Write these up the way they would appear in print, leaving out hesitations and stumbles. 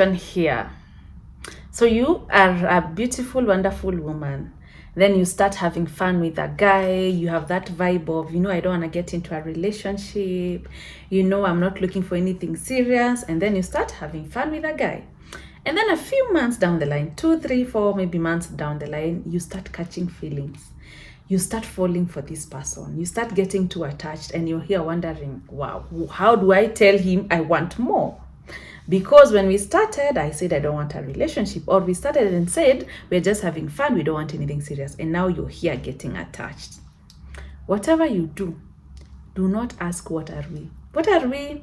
Here. So you are a beautiful, wonderful woman. Then you start having fun with a guy. You have that vibe of, I don't want to get into a relationship. I'm not looking for anything serious. And then you start having fun with a guy. And then a few months down the line, 2, 3, 4, maybe months down the line, you start catching feelings. You start falling for this person. You start getting too attached and you're here wondering, wow, how do I tell him I want more? Because when we started, I said I don't want a relationship, or we started and said we're just having fun, we don't want anything serious, and now you're here getting attached. Whatever you do not ask what are we? What are we?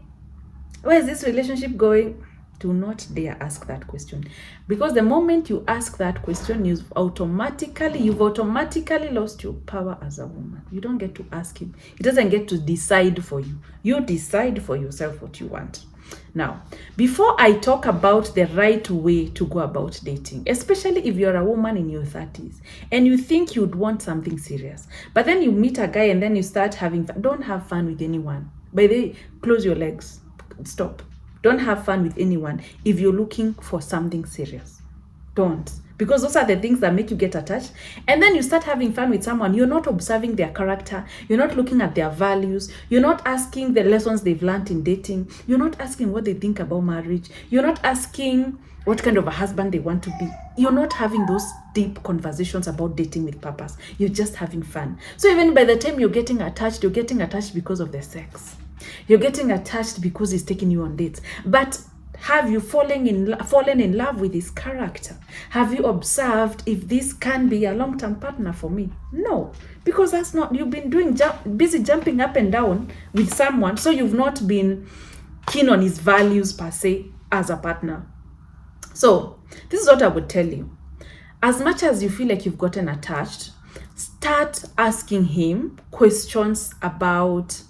Where is this relationship going? Do not dare ask that question, because the moment you ask that question, you've automatically lost your power as a woman. You don't get to ask him. He doesn't get to decide for you. You decide for yourself what you want. Now, before I talk about the right way to go about dating, especially if you're a woman in your 30s and you think you'd want something serious, but then you meet a guy and then you start having fun. Don't have fun with anyone. By the way, close your legs. Stop. Don't have fun with anyone if you're looking for something serious. Don't. Because those are the things that make you get attached. And then you start having fun with someone. You're not observing their character. You're not looking at their values. You're not asking the lessons they've learned in dating. You're not asking what they think about marriage. You're not asking what kind of a husband they want to be. You're not having those deep conversations about dating with purpose. You're just having fun. So even by the time you're getting attached because of the sex. You're getting attached because he's taking you on dates. But have you fallen in love with his character? Have you observed if this can be a long-term partner for me? No, because that's not, you've been busy jumping up and down with someone, so you've not been keen on his values per se as a partner. So this is what I would tell you. As much as you feel like you've gotten attached, start asking him questions about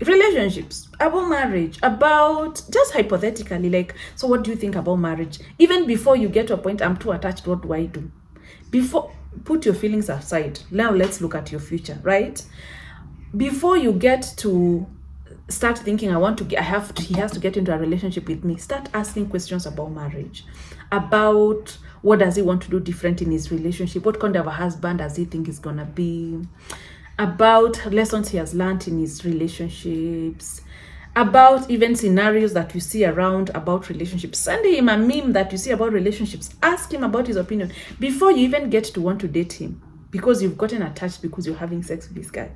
relationships, about marriage, about just hypothetically, like, so what do you think about marriage? Even before you get to a point, I'm too attached, what do I do? Before, put your feelings aside. Now let's look at your future, right? Before you get to start thinking, he has to get into a relationship with me, start asking questions about marriage, about what does he want to do different in his relationship, what kind of a husband does he think is gonna be, about lessons he has learned in his relationships, about even scenarios that you see around about relationships. Send him a meme that you see about relationships. Ask him about his opinion before you even get to want to date him, because you've gotten attached because you're having sex with this guy.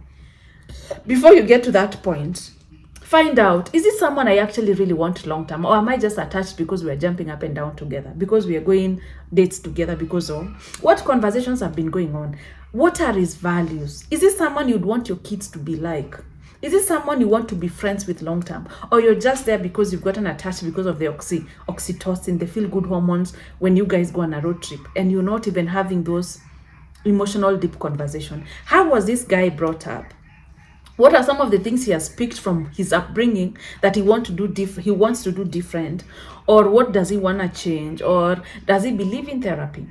Before you get to that point, find out, is this someone I actually really want long term, or am I just attached because we're jumping up and down together, because we are going dates together, because of what conversations have been going on? What are his values? Is this someone you'd want your kids to be like? Is this someone you want to be friends with long term? Or you're just there because you've gotten attached because of the oxytocin, the feel good hormones when you guys go on a road trip, and you're not even having those emotional deep conversation? How was this guy brought up? What are some of the things he has picked from his upbringing that he wants to do different? Or what does he want to change? Or does he believe in therapy?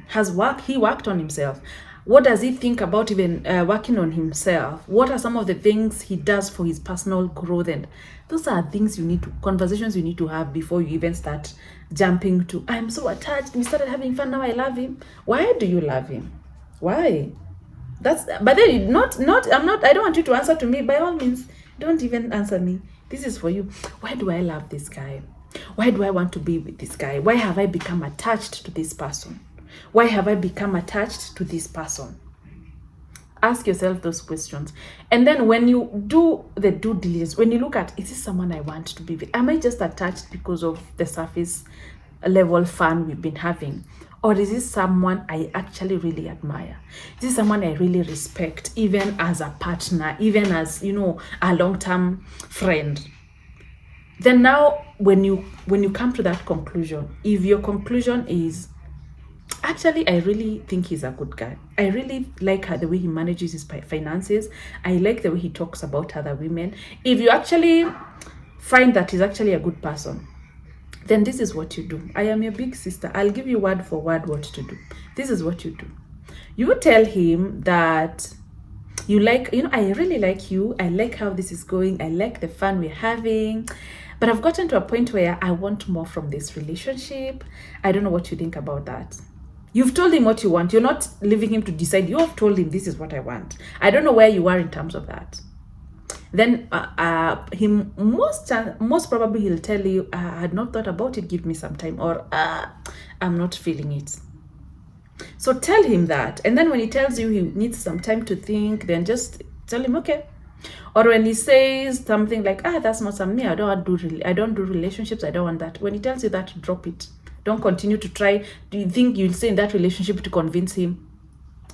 He worked on himself? What does he think about even working on himself? What are some of the things he does for his personal growth? And those are conversations you need to have before you even start jumping to, I'm so attached, we started having fun, now I love him. Why do you love him? Why? But then I don't want you to answer to me. By all means, don't even answer me. This is for you. Why do I love this guy? Why do I want to be with this guy? Why have I become attached to this person? Why have I become attached to this person? Ask yourself those questions. And then when you do the due diligence, when you look at, is this someone I want to be with? Am I just attached because of the surface level fun we've been having? Or is this someone I actually really admire? Is this someone I really respect, even as a partner, even as, a long-term friend? Then now, when you come to that conclusion, if your conclusion is, actually, I really think he's a good guy. I really like the way he manages his finances. I like the way he talks about other women. If you actually find that he's actually a good person, then this is what you do. I am your big sister. I'll give you word for word what to do. This is what you do. You tell him that you like, I really like you. I like how this is going. I like the fun we're having. but I've gotten to a point where I want more from this relationship. I don't know what you think about that. You've told him what you want. You're not leaving him to decide. You have told him this is what I want. I don't know where you are in terms of that. Then him most probably he'll tell you, I had not thought about it, give me some time, or I'm not feeling it. So tell him that, and then when he tells you he needs some time to think, then just tell him okay. Or when he says something like, that's not something I don't do relationships, I don't want that. When he tells you that, drop it. Don't continue to try. Do you think you'll stay in that relationship to convince him?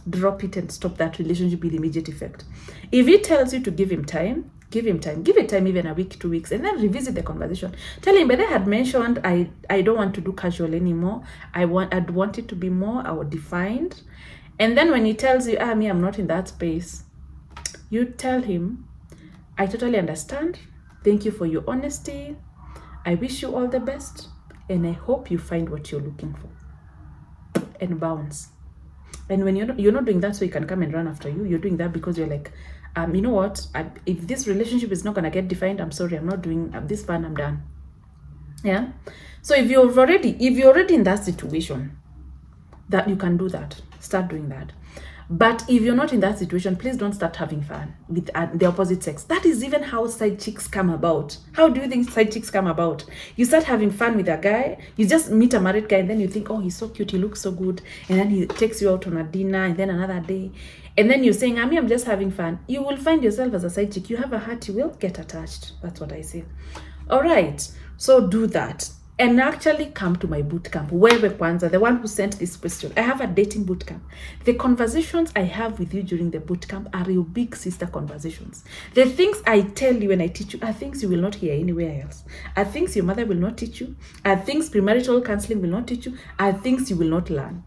Drop it and stop that relationship with immediate effect. If he tells you to give him time, give it time, even a week, 2 weeks, and then revisit the conversation. Tell him, but I had mentioned I don't want to do casual anymore. I'd want it to be more defined. And then when he tells you, I'm not in that space, you tell him, I totally understand. Thank you for your honesty. I wish you all the best, and I hope you find what you're looking for. And bounce. And when you're not doing that so he can come and run after you, you're doing that because you're like, you know what? If this relationship is not gonna get defined, I'm sorry, I'm not doing this fun. I'm done. Yeah. So if you're already in that situation, that you can do that, start doing that. But if you're not in that situation, please don't start having fun with the opposite sex. That is even how side chicks come about. How do you think side chicks come about? You start having fun with a guy, you just meet a married guy, and then you think, oh, he's so cute, he looks so good. And then he takes you out on a dinner, and then another day. And then you're saying, I'm just having fun. You will find yourself as a side chick. You have a heart, you will get attached. That's what I say. All right. So do that. And actually come to my boot camp. Wewe Kwanza, the one who sent this question. I have a dating boot camp. The conversations I have with you during the boot camp are your big sister conversations. The things I tell you and I teach you are things you will not hear anywhere else. Are things your mother will not teach you. Are things premarital counseling will not teach you. Are things you will not learn.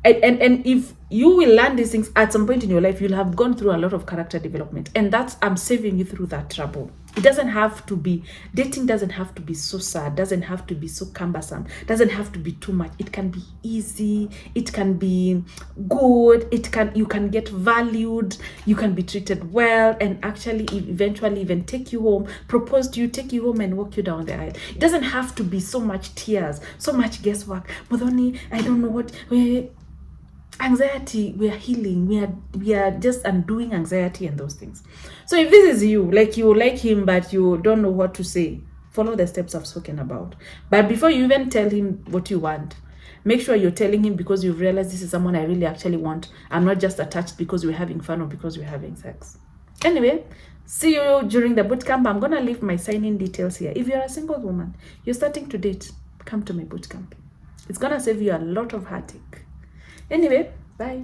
And if you will learn these things at some point in your life, you'll have gone through a lot of character development. And I'm saving you through that trouble. It doesn't have to be, dating doesn't have to be so sad, doesn't have to be so cumbersome, doesn't have to be too much. It can be easy, it can be good, you can get valued, you can be treated well, and actually eventually even take you home, propose to you, take you home and walk you down the aisle. It doesn't have to be so much tears, so much guesswork. Muthoni, I don't know what... Anxiety, we are healing, we are just undoing anxiety and those things. So if this is you like him but you don't know what to say, follow the steps I've spoken about. But before you even tell him what you want, make sure you're telling him because you've realized this is someone I really actually want. I'm not just attached because we're having fun or because we're having sex. Anyway, see you during the bootcamp. I'm gonna leave my sign-in details here. If you're a single woman, you're starting to date, come to my bootcamp. It's gonna save you a lot of heartache. Anyway, bye.